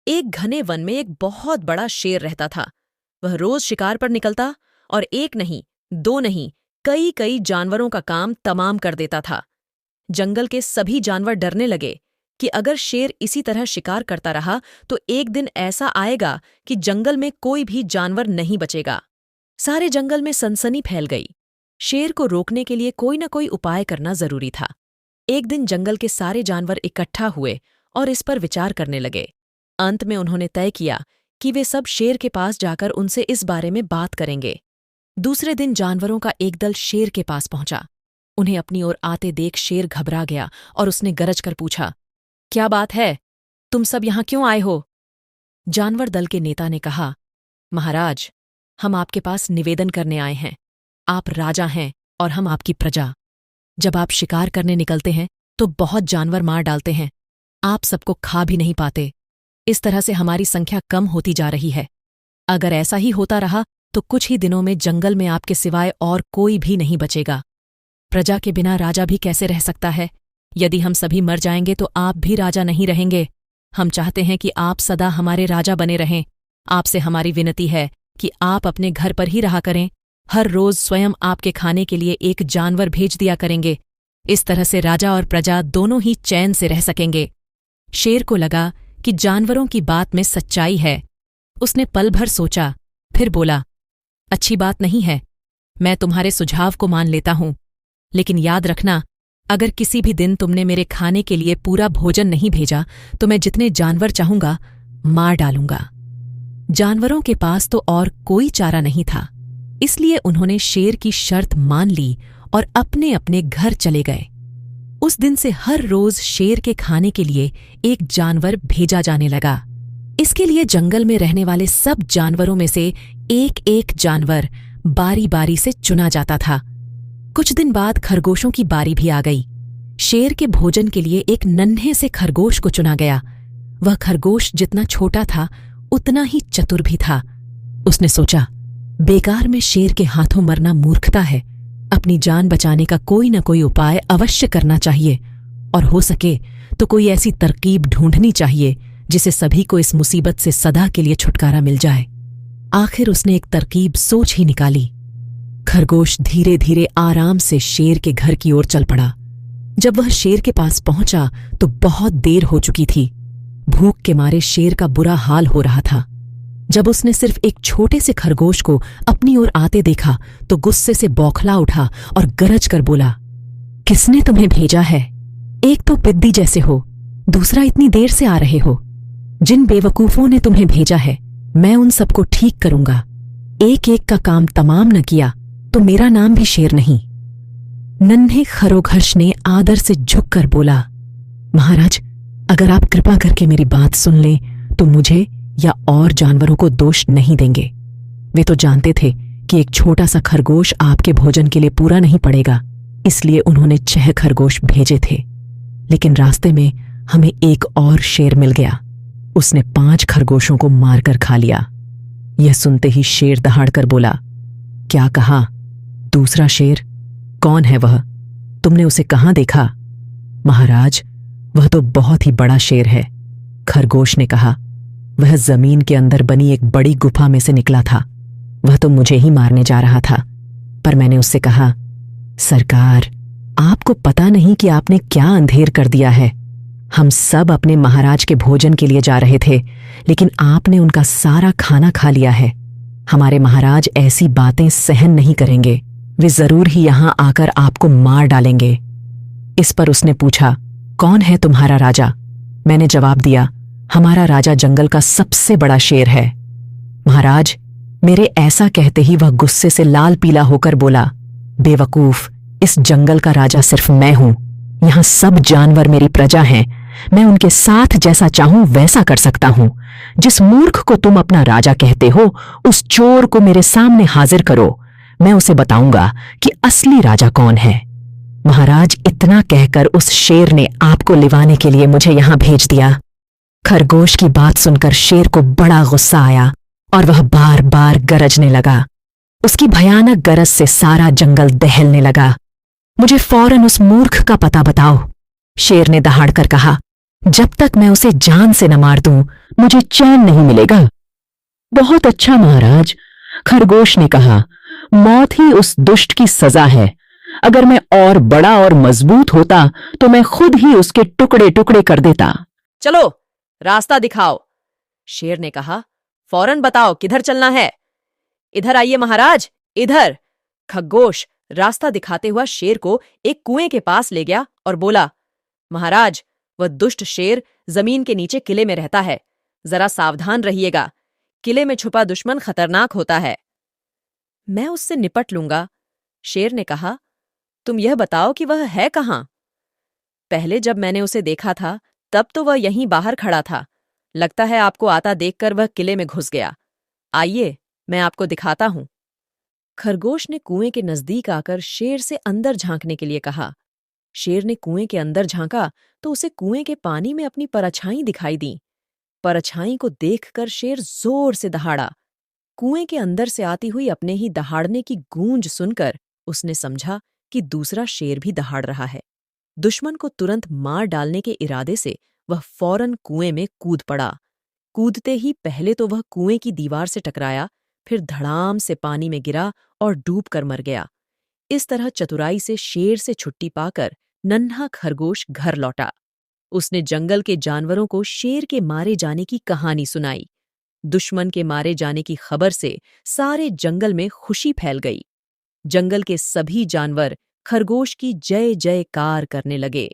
एक घने वन में एक बहुत बड़ा शेर रहता था। वह रोज शिकार पर निकलता और एक नहीं, दो नहीं, कई कई जानवरों का काम तमाम कर देता था। जंगल के सभी जानवर डरने लगे कि अगर शेर इसी तरह शिकार करता रहा तो एक दिन ऐसा आएगा कि जंगल में कोई भी जानवर नहीं बचेगा। सारे जंगल में सनसनी फैल गई। शेर को रोकने के लिए कोई न कोई उपाय करना जरूरी था। एक दिन जंगल के सारे जानवर इकट्ठा हुए और इस पर विचार करने लगे। अंत में उन्होंने तय किया कि वे सब शेर के पास जाकर उनसे इस बारे में बात करेंगे। दूसरे दिन जानवरों का एक दल शेर के पास पहुंचा। उन्हें अपनी ओर आते देख शेर घबरा गया और उसने गरज कर पूछा, क्या बात है? तुम सब यहां क्यों आए हो? जानवर दल के नेता ने कहा, महाराज, हम आपके पास निवेदन करने आए हैं। आप राजा हैं और हम आपकी प्रजा। जब आप शिकार करने निकलते हैं तो बहुत जानवर मार डालते हैं। आप सबको खा भी नहीं पाते। इस तरह से हमारी संख्या कम होती जा रही है। अगर ऐसा ही होता रहा तो कुछ ही दिनों में जंगल में आपके सिवाय और कोई भी नहीं बचेगा। प्रजा के बिना राजा भी कैसे रह सकता है? यदि हम सभी मर जाएंगे तो आप भी राजा नहीं रहेंगे। हम चाहते हैं कि आप सदा हमारे राजा बने रहें। आपसे हमारी विनती है कि आप अपने घर पर ही रहा करें। हर रोज स्वयं आपके खाने के लिए एक जानवर भेज दिया करेंगे। इस तरह से राजा और प्रजा दोनों ही चैन से रह सकेंगे। शेर को लगा कि जानवरों की बात में सच्चाई है। उसने पल भर सोचा, फिर बोला, अच्छी बात नहीं है, मैं तुम्हारे सुझाव को मान लेता हूं, लेकिन याद रखना, अगर किसी भी दिन तुमने मेरे खाने के लिए पूरा भोजन नहीं भेजा तो मैं जितने जानवर चाहूंगा मार डालूंगा। जानवरों के पास तो और कोई चारा नहीं था, इसलिए उन्होंने शेर की शर्त मान ली और अपने अपने घर चले गए। उस दिन से हर रोज शेर के खाने के लिए एक जानवर भेजा जाने लगा। इसके लिए जंगल में रहने वाले सब जानवरों में से एक एक जानवर बारी बारी से चुना जाता था। कुछ दिन बाद खरगोशों की बारी भी आ गई। शेर के भोजन के लिए एक नन्हे से खरगोश को चुना गया। वह खरगोश जितना छोटा था उतना ही चतुर भी था। उसने सोचा, बेकार में शेर के हाथों मरना मूर्खता है। अपनी जान बचाने का कोई न कोई उपाय अवश्य करना चाहिए और हो सके तो कोई ऐसी तरकीब ढूंढनी चाहिए जिसे सभी को इस मुसीबत से सदा के लिए छुटकारा मिल जाए। आखिर उसने एक तरकीब सोच ही निकाली। खरगोश धीरे धीरे आराम से शेर के घर की ओर चल पड़ा। जब वह शेर के पास पहुंचा तो बहुत देर हो चुकी थी। भूख के मारे शेर का बुरा हाल हो रहा था। जब उसने सिर्फ एक छोटे से खरगोश को अपनी ओर आते देखा तो गुस्से से बौखला उठा और गरज कर बोला, किसने तुम्हें भेजा है? एक तो पिद्दी जैसे हो, दूसरा इतनी देर से आ रहे हो। जिन बेवकूफों ने तुम्हें भेजा है मैं उन सबको ठीक करूंगा। एक एक का काम तमाम न किया तो मेरा नाम भी शेर नहीं। नन्हे खरोघर्ष ने आदर से झुककर बोला, महाराज, अगर आप कृपा करके मेरी बात सुन लें तो मुझे या और जानवरों को दोष नहीं देंगे। वे तो जानते थे कि एक छोटा सा खरगोश आपके भोजन के लिए पूरा नहीं पड़ेगा, इसलिए उन्होंने 6 खरगोश भेजे थे। लेकिन रास्ते में हमें एक और शेर मिल गया। उसने 5 खरगोशों को मारकर खा लिया। यह सुनते ही शेर दहाड़कर बोला, क्या कहा? दूसरा शेर? कौन है वह? तुमने उसे कहां देखा? महाराज, वह तो बहुत ही बड़ा शेर है। खरगोश ने कहा, वह जमीन के अंदर बनी एक बड़ी गुफा में से निकला था। वह तो मुझे ही मारने जा रहा था, पर मैंने उससे कहा, सरकार, आपको पता नहीं कि आपने क्या अंधेर कर दिया है। हम सब अपने महाराज के भोजन के लिए जा रहे थे, लेकिन आपने उनका सारा खाना खा लिया है। हमारे महाराज ऐसी बातें सहन नहीं करेंगे। वे जरूर ही यहां आकर आपको मार डालेंगे। इस पर उसने पूछा, कौन है तुम्हारा राजा? मैंने जवाब दिया, हमारा राजा जंगल का सबसे बड़ा शेर है। महाराज, मेरे ऐसा कहते ही वह गुस्से से लाल पीला होकर बोला, बेवकूफ, इस जंगल का राजा सिर्फ मैं हूं। यहां सब जानवर मेरी प्रजा हैं। मैं उनके साथ जैसा चाहूं वैसा कर सकता हूं। जिस मूर्ख को तुम अपना राजा कहते हो, उस चोर को मेरे सामने हाजिर करो। मैं उसे बताऊंगा कि असली राजा कौन है। महाराज, इतना कहकर उस शेर ने आपको लिवाने के लिए मुझे यहां भेज दिया। खरगोश की बात सुनकर शेर को बड़ा गुस्सा आया और वह बार बार गरजने लगा। उसकी भयानक गरज से सारा जंगल दहलने लगा। मुझे फौरन उस मूर्ख का पता बताओ, शेर ने दहाड़कर कहा। जब तक मैं उसे जान से न मार दूं, मुझे चैन नहीं मिलेगा। बहुत अच्छा महाराज, खरगोश ने कहा, मौत ही उस दुष्ट की सजा है। अगर मैं और बड़ा और मजबूत होता तो मैं खुद ही उसके टुकड़े टुकड़े कर देता। चलो, रास्ता दिखाओ, शेर ने कहा। फौरन बताओ किधर चलना है। इधर आइए महाराज, इधर। खरगोश रास्ता दिखाते हुआ शेर को एक कुएं के पास ले गया और बोला, महाराज, वह दुष्ट शेर जमीन के नीचे किले में रहता है। जरा सावधान रहिएगा। किले में छुपा दुश्मन खतरनाक होता है। मैं उससे निपट लूंगा, शेर ने कहा। तुम यह बताओ कि वह है कहां? पहले जब मैंने उसे देखा था तब तो वह यहीं बाहर खड़ा था। लगता है आपको आता देखकर वह किले में घुस गया। आइए, मैं आपको दिखाता हूं। खरगोश ने कुएं के नजदीक आकर शेर से अंदर झांकने के लिए कहा। शेर ने कुएं के अंदर झांका तो उसे कुएं के पानी में अपनी परछाई दिखाई दी। परछाई को देखकर शेर जोर से दहाड़ा। कुएं के अंदर से आती हुई अपने ही दहाड़ने की गूंज सुनकर उसने समझा कि दूसरा शेर भी दहाड़ रहा है। दुश्मन को तुरंत मार डालने के इरादे से वह फौरन कुएं में कूद पड़ा। कूदते ही पहले तो वह कुएं की दीवार से टकराया, फिर धड़ाम से पानी में गिरा और डूब कर मर गया। इस तरह चतुराई से शेर से छुट्टी पाकर नन्हा खरगोश घर लौटा। उसने जंगल के जानवरों को शेर के मारे जाने की कहानी सुनाई। दुश्मन के मारे जाने की खबर से सारे जंगल में खुशी फैल गई। जंगल के सभी जानवर खरगोश की जय जयकार करने लगे।